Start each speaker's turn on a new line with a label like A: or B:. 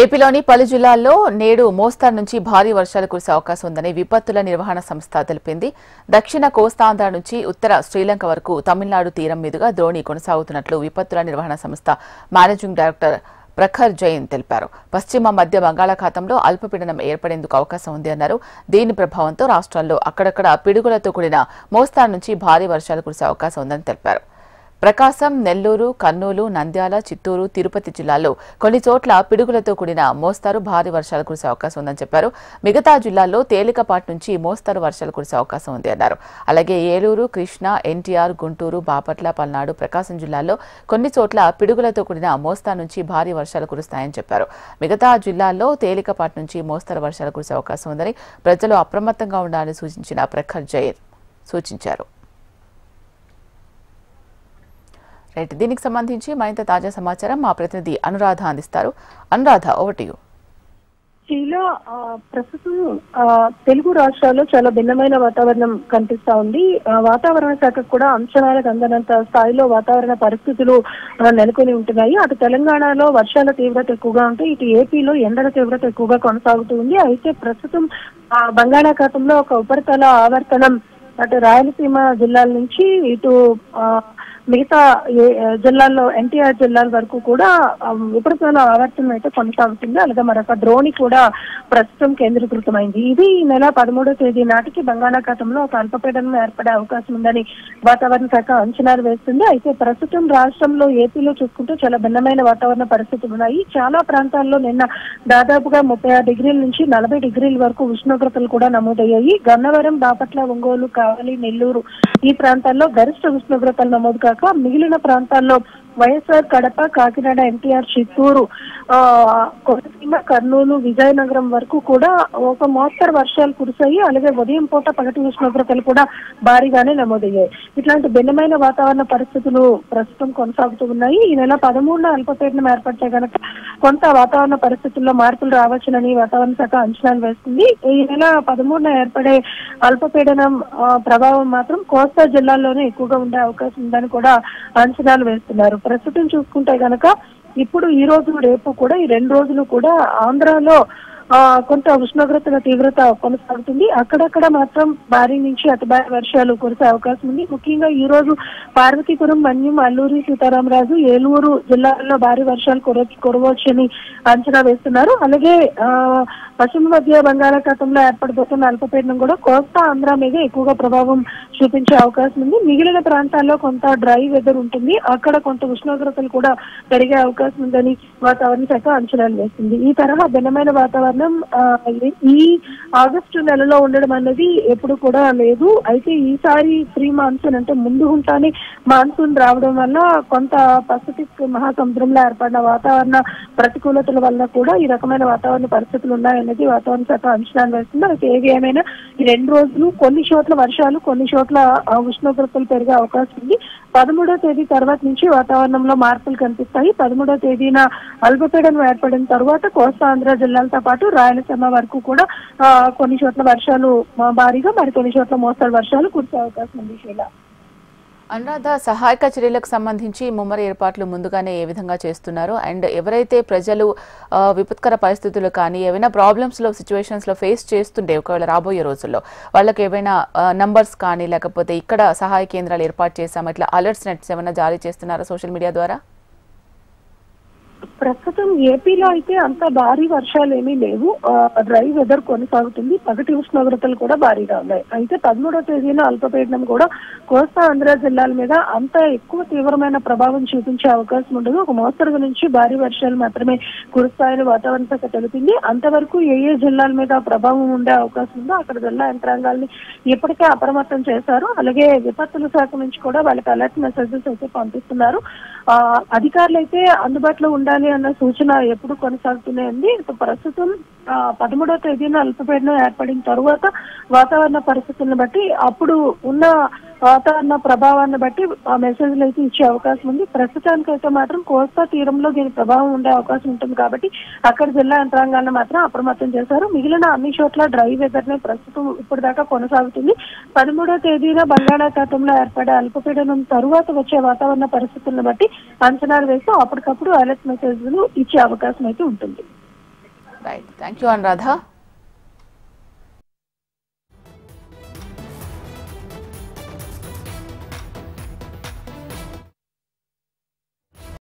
A: ఏపీలోని పలు జిల్లాల్లో నేడు మోస్తరు నుంచి భారీ వర్షాలు కురిసే అవకాశం ఉందని విపత్తుల నిర్వహణ సంస్థ తెలిపింది. దక్షిణ కోస్తాంధ్ర నుంచి ఉత్తర శ్రీలంక వరకు తమిళనాడు తీరం మీదుగా ద్రోణి కొనసాగుతున్నట్లు విపత్తుల నిర్వహణ సంస్థ మేనేజింగ్ డైరెక్టర్ ప్రఖర్ జైన్ తెలిపారు. పశ్చిమ మధ్య బంగాళాఖాతంలో అల్పపీడనం ఏర్పడేందుకు అవకాశం ఉంది అన్నారు. దీని ప్రభావంతో రాష్ట్రంలో అక్కడక్కడ పిడుగులతో కూడిన మోస్తరు నుంచి భారీ వర్షాలు కురిసే అవకాశం ఉందని తెలిపారు. ప్రకాశం, నెల్లూరు, కర్నూలు, నంద్యాల, చిత్తూరు, తిరుపతి జిల్లాల్లో కొన్ని చోట్ల పిడుగులతో కూడిన మోస్తరు భారీ వర్షాలు కురిసే అవకాశం ఉందని చెప్పారు. మిగతా జిల్లాల్లో తేలికపాటి నుంచి మోస్తరు వర్షాలు కురిసే అవకాశం ఉంది అన్నారు. అలాగే ఏలూరు, కృష్ణా, ఎన్టీఆర్, గుంటూరు, బాపట్ల, పల్నాడు, ప్రకాశం జిల్లాల్లో కొన్ని చోట్ల పిడుగులతో కూడిన మోస్తరు నుంచి భారీ వర్షాలు కురుస్తాయని చెప్పారు. మిగతా జిల్లాల్లో తేలికపాటి నుంచి మోస్తరు వర్షాలు కురిసే అవకాశం ఉందని ప్రజలు అప్రమత్తంగా ఉండాలని సూచించిన ప్రఖర్ జైన్ సూచించారు. రైట్, దీనికి సంబంధించి మరింత తాజా సమాచారం మా ప్రతినిధి అనురాధ అందిస్తారు. Anuradha, over to you.
B: ప్రస్తుతం తెలుగు రాష్ట్రాల్లో చాలా భిన్నమైన వాతావరణం కనిపిస్తా ఉంది. వాతావరణ శాఖకు కూడా అంచనాలకు అందనంత స్థాయిలో వాతావరణ పరిస్థితులు నెలకొని ఉంటున్నాయి. అటు తెలంగాణలో వర్షాల తీవ్రత ఎక్కువగా ఉంటే ఇటు ఏపీలో ఎండల తీవ్రత ఎక్కువగా కొనసాగుతూ ఉంది. అయితే ప్రస్తుతం బంగాళాఖాతంలో ఒక ఉపరితల ఆవర్తనం అటు రాయలసీమ జిల్లాల నుంచి ఇటు మిగతా జిల్లాల్లో ఎన్టీఆర్ జిల్లాల వరకు కూడా ఉపరితల ఆవర్తనం అయితే కొనసాగుతుంది. అలాగే మరొక ద్రోణి కూడా ప్రస్తుతం కేంద్రీకృతమైంది. ఇది ఈ నెల 13వ తేదీ నాటికి బంగాళాఖాతంలో ఒక అల్పపీడనం ఏర్పడే అవకాశం ఉందని వాతావరణ శాఖ అంచనాలు వేస్తుంది. అయితే ప్రస్తుతం రాష్ట్రంలో ఏపీలో చూసుకుంటే చాలా భిన్నమైన వాతావరణ పరిస్థితులు ఉన్నాయి. చాలా ప్రాంతాల్లో నిన్న దాదాపుగా 36 డిగ్రీల నుంచి 40 డిగ్రీల వరకు ఉష్ణోగ్రతలు కూడా నమోదయ్యాయి. గన్నవరం, బాపట్ల, ఒంగోలు, కావలి, నెల్లూరు ఈ ప్రాంతాల్లో గరిష్ట ఉష్ణోగ్రతలు నమోదు కాక మిగిలిన ప్రాంతాల్లో వైఎస్ఆర్, కడప, కాకినాడ, ఎన్టీఆర్, చిత్తూరు, కోనసీమ, కర్నూలు, విజయనగరం వరకు కూడా ఒక మోస్తరు వర్షాలు కురిశాయి. అలాగే ఉదయం పూట పగటి ఉష్ణోగ్రతలు కూడా భారీగానే నమోదయ్యాయి. ఇట్లాంటి భిన్నమైన వాతావరణ పరిస్థితులు ప్రస్తుతం కొనసాగుతూ ఉన్నాయి. ఈ నెల 13న అల్పపీడనం ఏర్పడితే గనక కొంత వాతావరణ పరిస్థితుల్లో మార్పులు రావచ్చునని వాతావరణ శాఖ అంచనాలు వేస్తుంది. ఈ నెల 13న ఏర్పడే అల్పపీడనం ప్రభావం మాత్రం కోస్తా జిల్లాల్లోనే ఎక్కువగా ఉండే అవకాశం ఉందని కూడా అంచనాలు వేస్తున్నారు. ప్రస్తుతం చూసుకుంటే గనక ఇప్పుడు ఈ రోజు రేపు కూడా ఈ 2 రోజులు కూడా ఆంధ్రాలో కొంత ఉష్ణోగ్రతల తీవ్రత కొనసాగుతుంది. అక్కడక్కడ మాత్రం భారీ నుంచి అతి భారీ వర్షాలు కురిసే అవకాశం ఉంది. ముఖ్యంగా ఈ రోజు పార్వతీపురం, మన్యం, అల్లూరి సీతారామరాజు, ఏలూరు జిల్లాల్లో భారీ వర్షాలు కురవచ్చని అంచనా వేస్తున్నారు. అలాగే పశ్చిమ మధ్య బంగాళాఖాతంలో ఏర్పడబోతున్న అల్పపీడనం కూడా కోస్తా ఆంధ్ర మీద ఎక్కువగా ప్రభావం చూపించే అవకాశం ఉంది. మిగిలిన ప్రాంతాల్లో కొంత డ్రై వెదర్ ఉంటుంది. అక్కడ కొంత ఉష్ణోగ్రతలు కూడా పెరిగే అవకాశం ఉందని వాతావరణ శాఖ అంచనాలు వేస్తుంది. ఈ తరహా భిన్నమైన వాతావరణం ఈ ఆగస్టు నెలలో ఉండడం అనేది ఎప్పుడు కూడా లేదు. అయితే ఈసారి ప్రీ మాన్సూన్ అంటే ముందు ఉంటానే మాన్సూన్ రావడం వల్ల కొంత పసిఫిక్ మహాసముద్రంలో ఏర్పడిన వాతావరణ ప్రతికూలతల వల్ల కూడా ఈ రకమైన వాతావరణ పరిస్థితులు ఉన్నాయనేది వాతావరణ శాఖ అంచనాలు వేస్తుంది. అయితే ఏది ఏమైనా ఈ 2 రోజులు కొన్ని చోట్ల వర్షాలు, కొన్ని చోట్ల ఉష్ణోగ్రతలు పెరిగే అవకాశం ఉంది. 13వ తేదీ తర్వాత నుంచి వాతావరణంలో మార్పులు కనిపిస్తాయి. 13వ తేదీన అల్పపీడనం ఏర్పడిన తర్వాత కోస్తా ఆంధ్ర జిల్లాలతో పాటు రాయలసీమ వరకు కూడా కొన్ని చోట్ల వర్షాలు భారీగా, మరికొన్ని చోట్ల మోస్తరు వర్షాలు కురిసే అవకాశం ఉంది. శీలా,
A: అనురాధ, సహాయక చర్యలకు సంబంధించి ముమ్మర ఏర్పాట్లు ముందుగానే ఏ విధంగా చేస్తున్నారు? అండ్ ఎవరైతే ప్రజలు విపత్కర పరిస్థితులు కానీ ఏవైనా ప్రాబ్లమ్స్లో సిచ్యువేషన్స్లో ఫేస్ చేస్తుంటే ఒకవేళ రాబోయే రోజుల్లో వాళ్ళకి ఏవైనా నంబర్స్ కానీ లేకపోతే ఇక్కడ సహాయ కేంద్రాలు ఏర్పాటు చేశాము, ఇట్లా అలర్ట్స్ నెట్స్ ఏమైనా జారీ చేస్తున్నారా సోషల్ మీడియా ద్వారా?
B: ప్రస్తుతం ఏపీలో అయితే అంత భారీ వర్షాలు ఏమీ లేవు. డ్రై వెదర్ కొనసాగుతుంది. పగటి ఉష్ణోగ్రతలు కూడా భారీగా ఉన్నాయి. అయితే 13వ తేదీన అల్పపీడనం కూడా కోస్తా ఆంధ్ర జిల్లాల మీద అంత ఎక్కువ తీవ్రమైన ప్రభావం చూపించే అవకాశం ఉండదు. ఒక మోస్తరు నుంచి భారీ వర్షాలు మాత్రమే కురుస్తాయని వాతావరణ శాఖ తెలిపింది. అంతవరకు ఏ జిల్లాల మీద ప్రభావం ఉండే అవకాశం ఉందో అక్కడ జిల్లా యంత్రాంగాల్ని ఇప్పటికే అప్రమత్తం చేశారు. అలాగే విపత్తుల శాఖ నుంచి కూడా వాళ్ళకి అలర్ట్ మెసేజెస్ అయితే పంపిస్తున్నారు. అధికారులు అయితే అందుబాటులో ఉండాలి అన్న సూచన ఎప్పుడు కొనసాగుతూనే ఉంది. ప్రస్తుతం 13వ తేదీన అల్పపీడనం ఏర్పడిన తరువాత వాతావరణ పరిస్థితులను బట్టి అప్పుడు ఉన్న వాతావరణ ప్రభావాన్ని బట్టి ఆ మెసేజ్లు అయితే ఇచ్చే అవకాశం ఉంది. ప్రస్తుతానికైతే మాత్రం కోస్తా తీరంలో దీని ప్రభావం ఉండే అవకాశం ఉంటుంది కాబట్టి అక్కడ జిల్లా యంత్రాంగాన్ని మాత్రం అప్రమత్తం చేశారు. మిగిలిన అన్ని చోట్ల డ్రై వెదర్ నే ప్రస్తుతం ఇప్పటిదాకా కొనసాగుతుంది. 13వ తేదీన బంగాళాఖాతంలో ఏర్పడే అల్పపీడనం తరువాత వచ్చే వాతావరణ పరిస్థితులను బట్టి అంచనాలు వేస్తూ అప్పటికప్పుడు అలర్ట్ మెసేజ్లు ఇచ్చే అవకాశం అయితే ఉంటుంది.
A: Right, thank you Anuradha.